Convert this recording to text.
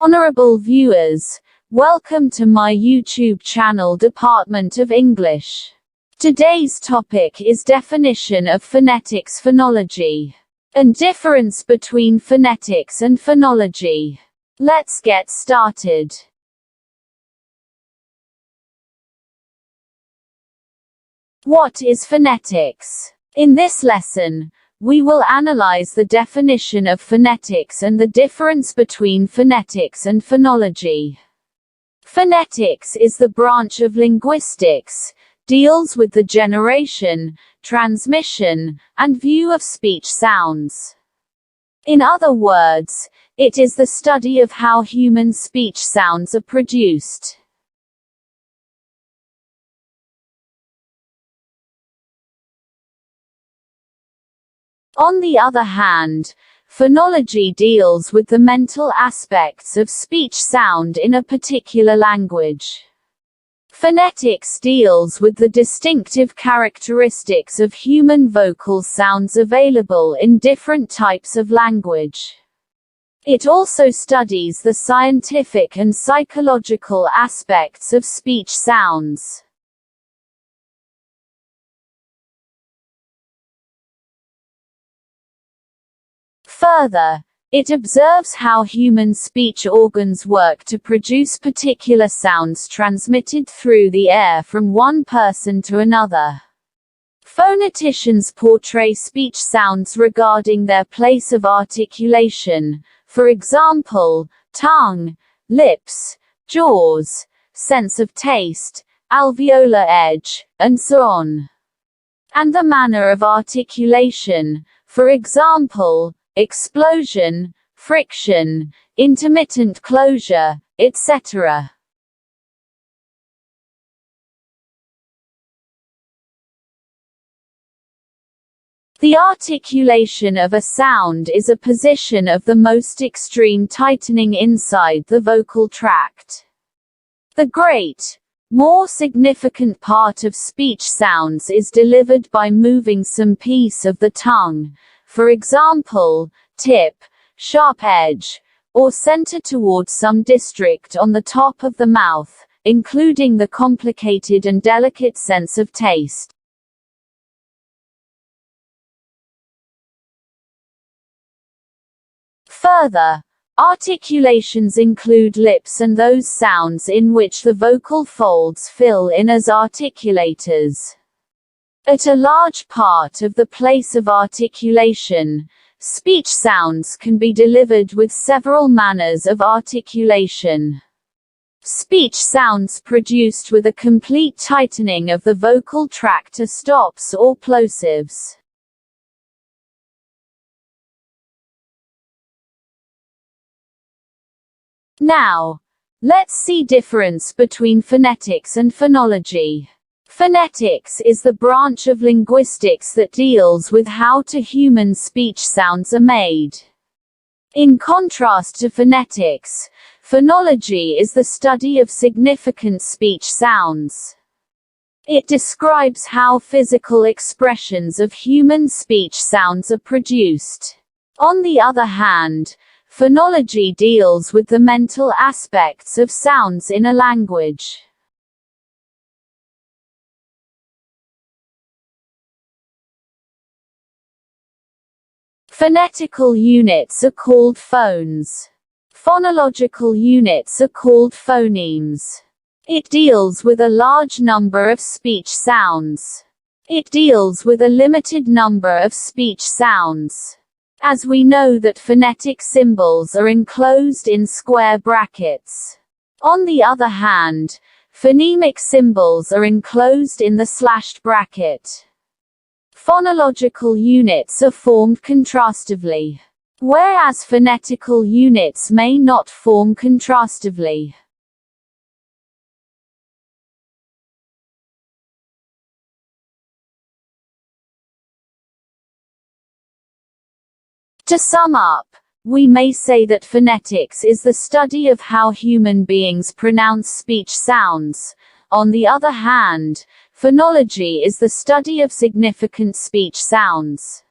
Honorable viewers, welcome to my YouTube channel Department of English. Today's topic is definition of phonetics phonology and difference between phonetics and phonology. Let's get started. What is phonetics? In this lesson, we will analyze the definition of phonetics and the difference between phonetics and phonology. Phonetics is the branch of linguistics, deals with the generation, transmission, and view of speech sounds. In other words, it is the study of how human speech sounds are produced. On the other hand, phonology deals with the mental aspects of speech sound in a particular language. Phonetics deals with the distinctive characteristics of human vocal sounds available in different types of language. It also studies the scientific and psychological aspects of speech sounds. Further, it observes how human speech organs work to produce particular sounds transmitted through the air from one person to another. Phoneticians portray speech sounds regarding their place of articulation, for example, tongue, lips, jaws, sense of taste, alveolar edge, and so on. And the manner of articulation, for example, explosion, friction, intermittent closure, etc. The articulation of a sound is a position of the most extreme tightening inside the vocal tract. The more significant part of speech sounds is delivered by moving some piece of the tongue, for example, tip, sharp edge, or center towards some district on the top of the mouth, including the complicated and delicate sense of taste. Further, articulations include lips and those sounds in which the vocal folds fill in as articulators. At a large part of the place of articulation, speech sounds can be delivered with several manners of articulation. Speech sounds produced with a complete tightening of the vocal tract are stops or plosives. Now, let's see difference between phonetics and phonology. Phonetics is the branch of linguistics that deals with how human speech sounds are made. In contrast to phonetics, phonology is the study of significant speech sounds. It describes how physical expressions of human speech sounds are produced. On the other hand, phonology deals with the mental aspects of sounds in a language. Phonetical units are called phones. Phonological units are called phonemes. It deals with a large number of speech sounds. It deals with a limited number of speech sounds. As we know that phonetic symbols are enclosed in square brackets. On the other hand, phonemic symbols are enclosed in the slashed bracket. Phonological units are formed contrastively, whereas phonetical units may not form contrastively. To sum up, we may say that phonetics is the study of how human beings pronounce speech sounds. On the other hand, phonology is the study of significant speech sounds.